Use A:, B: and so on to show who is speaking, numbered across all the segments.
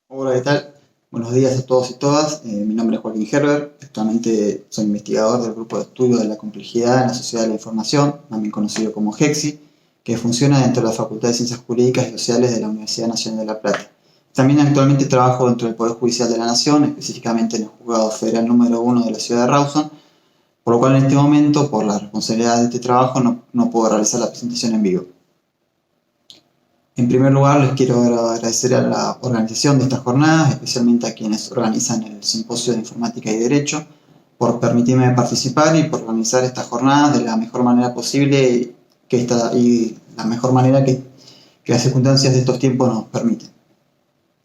A: Hola, ¿qué tal? Buenos días a todos y todas. Mi nombre es Joaquín Herbert. Actualmente soy investigador del Grupo de Estudio de la Complejidad en la Sociedad de la Información, también conocido como GEXI, que funciona dentro de la Facultad de Ciencias Jurídicas y Sociales de la Universidad Nacional de La Plata. También actualmente trabajo dentro del Poder Judicial de la Nación, específicamente en el Juzgado Federal número 1 de la ciudad de Rawson, por lo cual en este momento, por la responsabilidad de este trabajo, no puedo realizar la presentación en vivo. En primer lugar, les quiero agradecer a la organización de estas jornadas, especialmente a quienes organizan el Simposio de Informática y Derecho, por permitirme participar y por organizar estas jornadas de la mejor manera posible y la mejor manera que las circunstancias de estos tiempos nos permiten.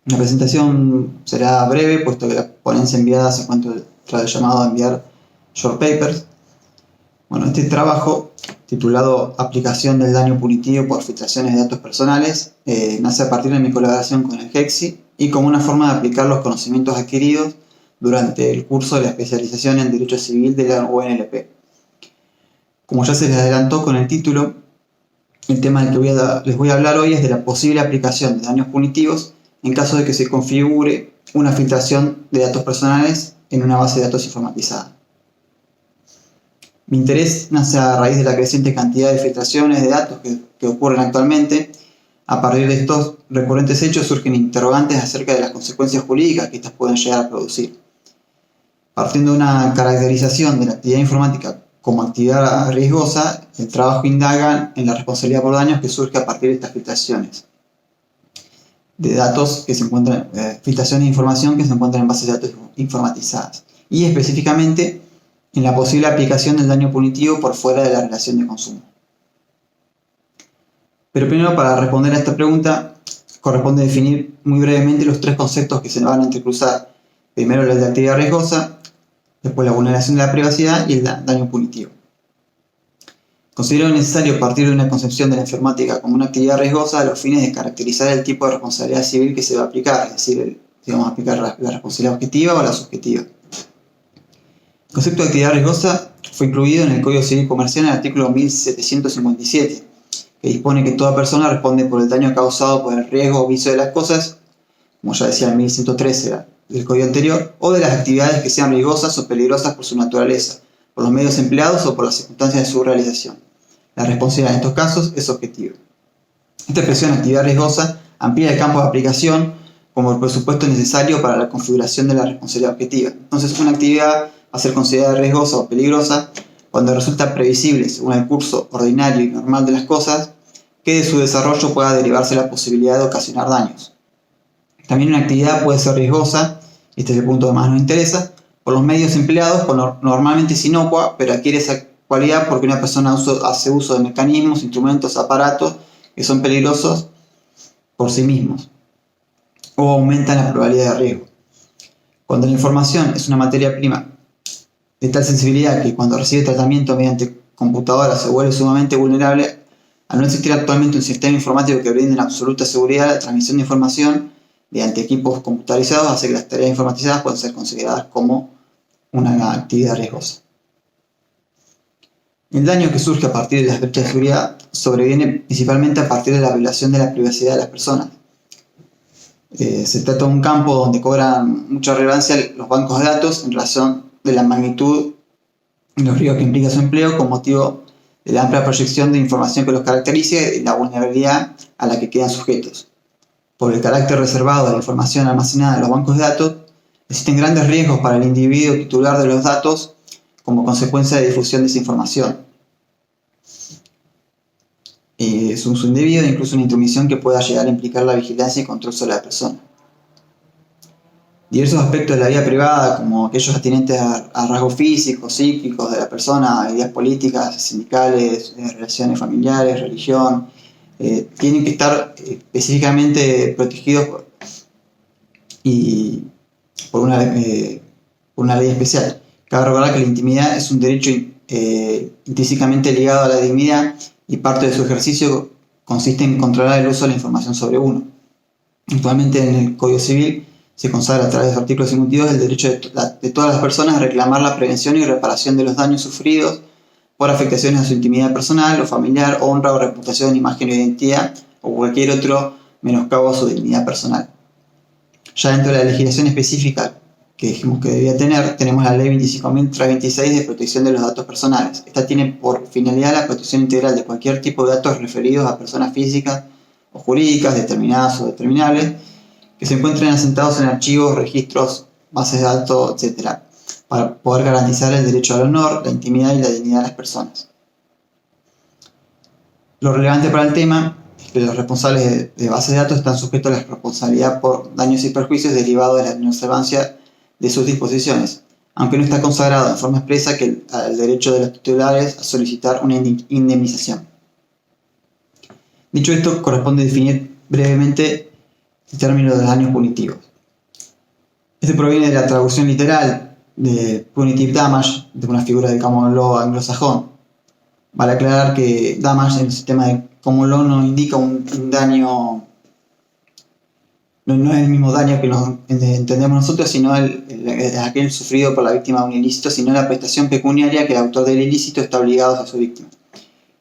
A: La presentación será breve, puesto que la ponencia enviada se encuentra el llamado a enviar short papers. Bueno, este trabajo, titulado Aplicación del daño punitivo por filtraciones de datos personales, nace a partir de mi colaboración con el GEXI y como una forma de aplicar los conocimientos adquiridos durante el curso de la especialización en Derecho Civil de la UNLP. Como ya se les adelantó con el título, el tema del que les voy a hablar hoy es de la posible aplicación de daños punitivos en caso de que se configure una filtración de datos personales en una base de datos informatizada. Mi interés nace a raíz de la creciente cantidad de filtraciones de datos que ocurren actualmente. A partir de estos recurrentes hechos surgen interrogantes acerca de las consecuencias jurídicas que estas pueden llegar a producir. Partiendo de una caracterización de la actividad informática como actividad riesgosa, el trabajo indaga en la responsabilidad por daños que surge a partir de estas filtraciones de datos que se encuentran, filtraciones de información que se encuentran en bases de datos informatizadas, y específicamente en la posible aplicación del daño punitivo por fuera de la relación de consumo. Pero primero, para responder a esta pregunta, corresponde definir muy brevemente los tres conceptos que se van a entrecruzar. Primero, la de actividad riesgosa, después la vulneración de la privacidad y el daño punitivo. Considero necesario partir de una concepción de la informática como una actividad riesgosa a los fines de caracterizar el tipo de responsabilidad civil que se va a aplicar, es decir, si vamos a aplicar la responsabilidad objetiva o la subjetiva. El concepto de actividad riesgosa fue incluido en el Código Civil Comercial en el artículo 1757, que dispone que toda persona responde por el daño causado por el riesgo o vicio de las cosas, como ya decía el 1113 del Código anterior, o de las actividades que sean riesgosas o peligrosas por su naturaleza, por los medios empleados o por las circunstancias de su realización. La responsabilidad en estos casos es objetiva. Esta expresión actividad riesgosa amplía el campo de aplicación como el presupuesto necesario para la configuración de la responsabilidad objetiva. Entonces, una actividad va a ser considerada riesgosa o peligrosa cuando resulta previsible, según el curso ordinario y normal de las cosas, que de su desarrollo pueda derivarse la posibilidad de ocasionar daños. También una actividad puede ser riesgosa, y este es el punto que más nos interesa, por los medios empleados, normalmente es inocua, pero adquiere esa cualidad porque una persona hace uso de mecanismos, instrumentos, aparatos que son peligrosos por sí mismos o aumentan la probabilidad de riesgo. Cuando la información es una materia prima de tal sensibilidad que cuando recibe tratamiento mediante computadora se vuelve sumamente vulnerable, al no existir actualmente un sistema informático que brinde en absoluta seguridad la transmisión de información mediante equipos computarizados, hace que las tareas informatizadas puedan ser consideradas como una actividad riesgosa. El daño que surge a partir de las brechas de seguridad sobreviene principalmente a partir de la violación de la privacidad de las personas. Se trata de un campo donde cobran mucha relevancia los bancos de datos en razón de la magnitud y los riesgos que implica su empleo con motivo de la amplia proyección de información que los caracteriza y la vulnerabilidad a la que quedan sujetos. Por el carácter reservado de la información almacenada en los bancos de datos, existen grandes riesgos para el individuo titular de los datos como consecuencia de difusión de esa información. Es un uso indebido e incluso una intromisión que pueda llegar a implicar la vigilancia y control sobre la persona. Diversos aspectos de la vida privada, como aquellos atinentes a rasgos físicos, psíquicos de la persona, ideas políticas, sindicales, relaciones familiares, religión, tienen que estar específicamente protegidos por una ley especial. Cabe recordar que la intimidad es un derecho intrínsecamente ligado a la dignidad y parte de su ejercicio consiste en controlar el uso de la información sobre uno. Actualmente en el Código Civil se consagra a través de los artículos 52 el derecho de todas las personas a reclamar la prevención y reparación de los daños sufridos por afectaciones a su intimidad personal o familiar, honra o reputación, imagen o identidad o cualquier otro menoscabo a su dignidad personal. Ya dentro de la legislación específica que dijimos que debía tener, tenemos la Ley 25.326 de protección de los datos personales. Esta tiene por finalidad la protección integral de cualquier tipo de datos referidos a personas físicas o jurídicas, determinadas o determinables, que se encuentren asentados en archivos, registros, bases de datos, etc., para poder garantizar el derecho al honor, la intimidad y la dignidad de las personas. Lo relevante para el tema es que los responsables de bases de datos están sujetos a la responsabilidad por daños y perjuicios derivados de la inobservancia de sus disposiciones, aunque no está consagrado en forma expresa que el derecho de los titulares a solicitar una indemnización. Dicho esto, corresponde definir brevemente el término de daños punitivos. Este proviene de la traducción literal de punitive damage, de una figura de common law anglosajón. Vale aclarar que damage en el sistema de common law no indica un daño, no es el mismo daño que entendemos nosotros, sino aquel sufrido por la víctima de un ilícito, sino la prestación pecuniaria que el autor del ilícito está obligado a su víctima.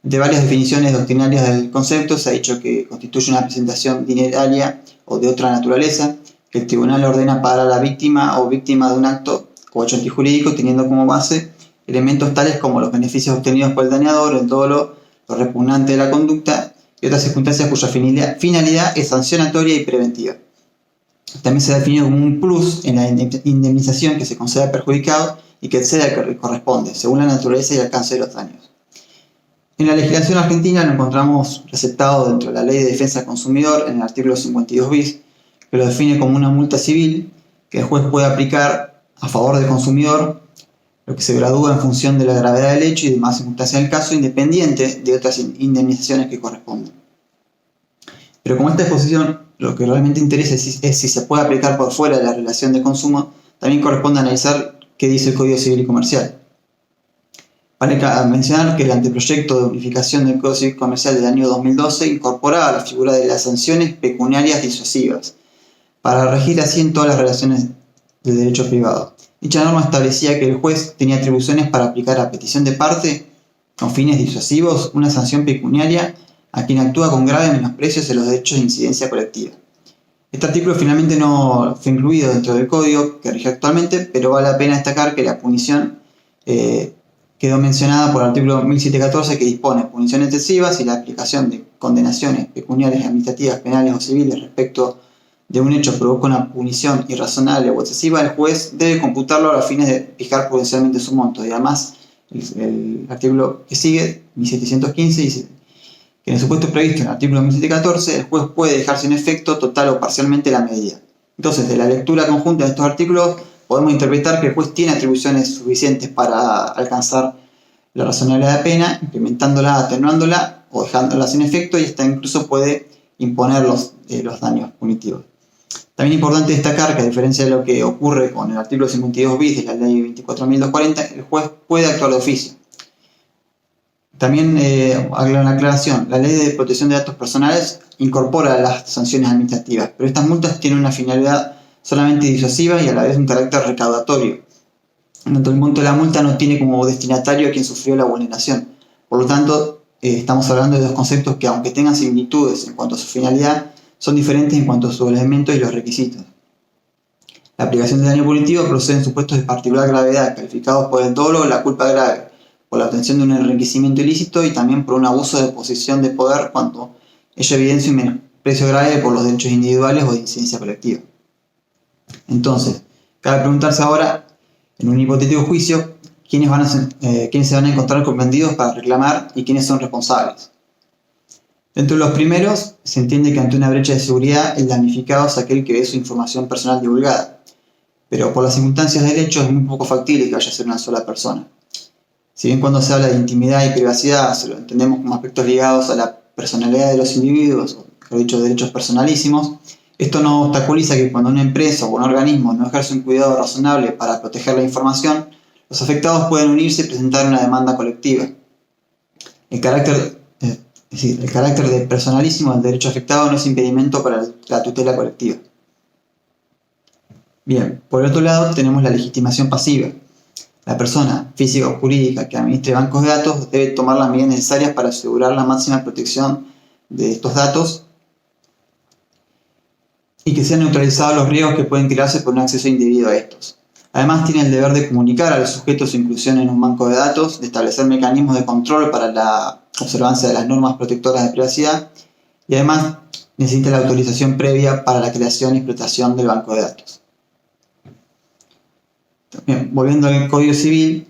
A: Entre varias definiciones doctrinarias del concepto se ha dicho que constituye una presentación dineraria o de otra naturaleza que el tribunal ordena pagar a la víctima o víctima de un acto o hecho antijurídico, teniendo como base elementos tales como los beneficios obtenidos por el dañador, el dolo, lo repugnante de la conducta y otras circunstancias cuya finalidad es sancionatoria y preventiva. También se ha definido como un plus en la indemnización que se concede al perjudicado y que excede al que corresponde, según la naturaleza y alcance de los daños. En la legislación argentina lo encontramos receptado dentro de la Ley de Defensa del Consumidor en el artículo 52 bis, que lo define como una multa civil que el juez puede aplicar a favor del consumidor, lo que se gradúa en función de la gravedad del hecho y demás circunstancias del caso, independiente de otras indemnizaciones que corresponden. Pero como esta disposición lo que realmente interesa es si se puede aplicar por fuera de la relación de consumo, también corresponde analizar qué dice el Código Civil y Comercial. Vale mencionar que el anteproyecto de unificación del Código Civil y Comercial del año 2012 incorporaba la figura de las sanciones pecuniarias disuasivas, para regir así en todas las relaciones del derecho privado. Dicha norma establecía que el juez tenía atribuciones para aplicar a petición de parte, con fines disuasivos, una sanción pecuniaria a quien actúa con grave menosprecio de los derechos de incidencia colectiva. Este artículo finalmente no fue incluido dentro del código que rige actualmente, pero vale la pena destacar que la punición quedó mencionada por el artículo 1714, que dispone puniciones excesivas y la aplicación de condenaciones pecuniarias, administrativas, penales o civiles respecto de un hecho provoca una punición irrazonable o excesiva. El juez debe computarlo a los fines de fijar prudencialmente su monto. Y además, el artículo que sigue, 1715, dice que en el supuesto previsto en el artículo 1714, el juez puede dejar sin efecto total o parcialmente la medida. Entonces, de la lectura conjunta de estos artículos, podemos interpretar que el juez tiene atribuciones suficientes para alcanzar la razonabilidad de pena, implementándola, atenuándola o dejándola sin efecto, y hasta incluso puede imponer los daños punitivos. También es importante destacar que, a diferencia de lo que ocurre con el artículo 52 bis de la ley 24.240, el juez puede actuar de oficio. También una aclaración, la ley de protección de datos personales incorpora las sanciones administrativas, pero estas multas tienen una finalidad solamente disuasiva y a la vez un carácter recaudatorio. En tanto, el monto de la multa no tiene como destinatario a quien sufrió la vulneración. Por lo tanto, estamos hablando de dos conceptos que, aunque tengan similitudes en cuanto a su finalidad, son diferentes en cuanto a sus elementos y los requisitos. La aplicación del daño punitivo procede en supuestos de particular gravedad, calificados por el dolo o la culpa grave, por la obtención de un enriquecimiento ilícito y también por un abuso de posición de poder cuando ello evidencia un menosprecio grave por los derechos individuales o de incidencia colectiva. Entonces, cabe preguntarse ahora, en un hipotético juicio, quiénes se van a encontrar comprendidos para reclamar y quiénes son responsables. Dentro de los primeros, se entiende que ante una brecha de seguridad, el damnificado es aquel que ve su información personal divulgada, pero por las circunstancias del hecho es muy poco factible que vaya a ser una sola persona. Si bien cuando se habla de intimidad y privacidad se lo entendemos como aspectos ligados a la personalidad de los individuos, o mejor dicho, derechos personalísimos, esto no obstaculiza que cuando una empresa o un organismo no ejerce un cuidado razonable para proteger la información, los afectados pueden unirse y presentar una demanda colectiva. El carácter de personalísimo del derecho afectado no es impedimento para la tutela colectiva. Bien, por otro lado tenemos la legitimación pasiva. La persona física o jurídica que administre bancos de datos debe tomar las medidas necesarias para asegurar la máxima protección de estos datos y que sean neutralizados los riesgos que pueden crearse por un acceso indebido a estos. Además, tiene el deber de comunicar a los sujetos su inclusión en un banco de datos, de establecer mecanismos de control para la observancia de las normas protectoras de privacidad y además necesita la autorización previa para la creación y explotación del banco de datos. Bien, volviendo al Código Civil,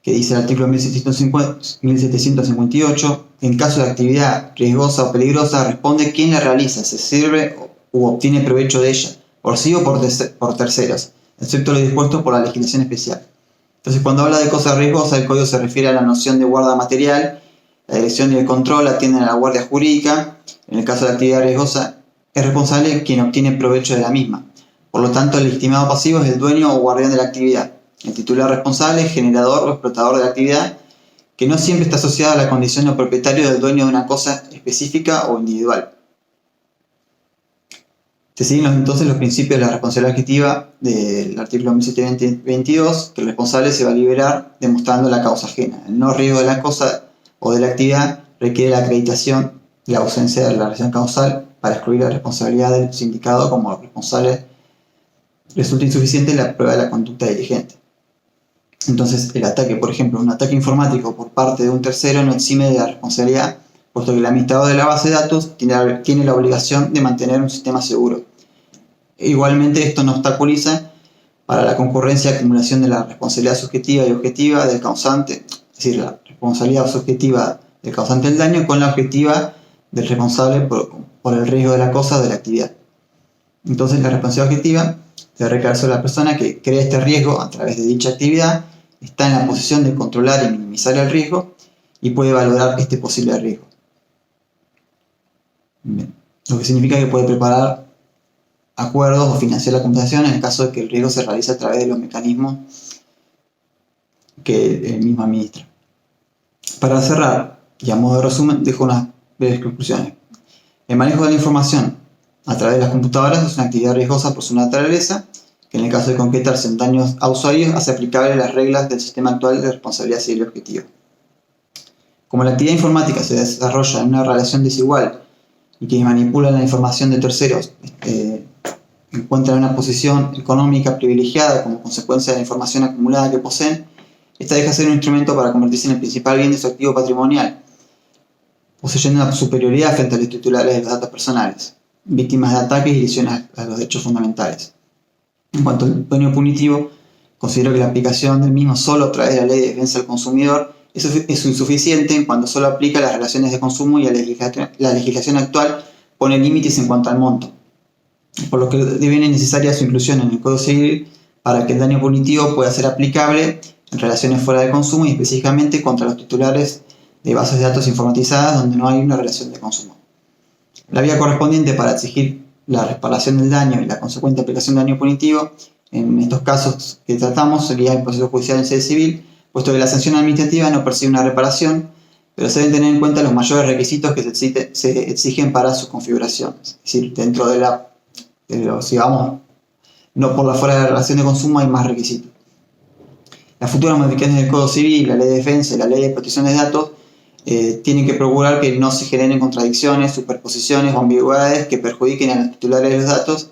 A: que dice el artículo 1758, en caso de actividad riesgosa o peligrosa, responde quién la realiza, se sirve u obtiene provecho de ella, por sí o por terceros, excepto lo dispuesto por la legislación especial. Entonces, cuando habla de cosas riesgosas, el Código se refiere a la noción de guarda material, la dirección y el control atienden a la guardia jurídica. En el caso de actividad riesgosa, es responsable quien obtiene provecho de la misma. Por lo tanto, el legitimado pasivo es el dueño o guardián de la actividad. El titular responsable es generador o explotador de la actividad, que no siempre está asociada a la condición de propietario del dueño de una cosa específica o individual. Se siguen entonces los principios de la responsabilidad objetiva del artículo 1722, que el responsable se va a liberar demostrando la causa ajena. El no riesgo de la cosa o de la actividad requiere la acreditación y la ausencia de la relación causal para excluir la responsabilidad del sindicado como responsable. Resulta insuficiente la prueba de la conducta diligente. Entonces, el ataque, por ejemplo, un ataque informático por parte de un tercero no exime de la responsabilidad, puesto que el administrador de la base de datos tiene la obligación de mantener un sistema seguro. Igualmente, esto no obstaculiza para la concurrencia y acumulación de la responsabilidad subjetiva y objetiva del causante, es decir, la responsabilidad subjetiva del causante del daño con la objetiva del responsable por el riesgo de la cosa o de la actividad. Entonces, la responsabilidad objetiva debe recaer sobre la persona que crea este riesgo a través de dicha actividad, está en la posición de controlar y minimizar el riesgo y puede valorar este posible riesgo. Bien. Lo que significa que puede preparar acuerdos o financiar la computación en el caso de que el riesgo se realice a través de los mecanismos que él mismo administra. Para cerrar, y a modo de resumen, dejo unas breves conclusiones. El manejo de la información a través de las computadoras es una actividad riesgosa por su naturaleza, que en el caso de concretarse en daños a usuarios hace aplicable las reglas del sistema actual de responsabilidad civil objetiva. Como la actividad informática se desarrolla en una relación desigual y quienes manipulan la información de terceros encuentran una posición económica privilegiada como consecuencia de la información acumulada que poseen, esta deja de ser un instrumento para convertirse en el principal bien de su activo patrimonial, poseyendo una superioridad frente a los titulares de los datos personales, víctimas de ataques y lesiones a los derechos fundamentales. En cuanto al dueño punitivo, considero que la aplicación del mismo solo a través de la Ley de Defensa del Consumidor es insuficiente en cuanto solo aplica las relaciones de consumo y la legislación actual pone límites en cuanto al monto, por lo que deviene necesaria su inclusión en el Código Civil para que el daño punitivo pueda ser aplicable en relaciones fuera de consumo y específicamente contra los titulares de bases de datos informatizadas donde no hay una relación de consumo. La vía correspondiente para exigir la reparación del daño y la consecuente aplicación del daño punitivo en estos casos que tratamos sería el proceso judicial en sede civil, puesto que la sanción administrativa no persigue una reparación, pero se deben tener en cuenta los mayores requisitos que se exigen para su configuración. Es decir, dentro si vamos no por la fuera de la relación de consumo hay más requisitos. Las futuras modificaciones del Código Civil, la Ley de Defensa y la Ley de Protección de Datos tienen que procurar que no se generen contradicciones, superposiciones o ambigüedades que perjudiquen a los titulares de los datos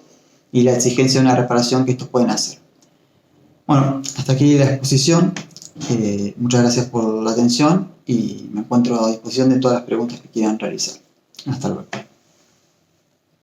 A: y la exigencia de una reparación que estos pueden hacer. Bueno, hasta aquí la exposición. Muchas gracias por la atención y me encuentro a disposición de todas las preguntas que quieran realizar. Hasta luego.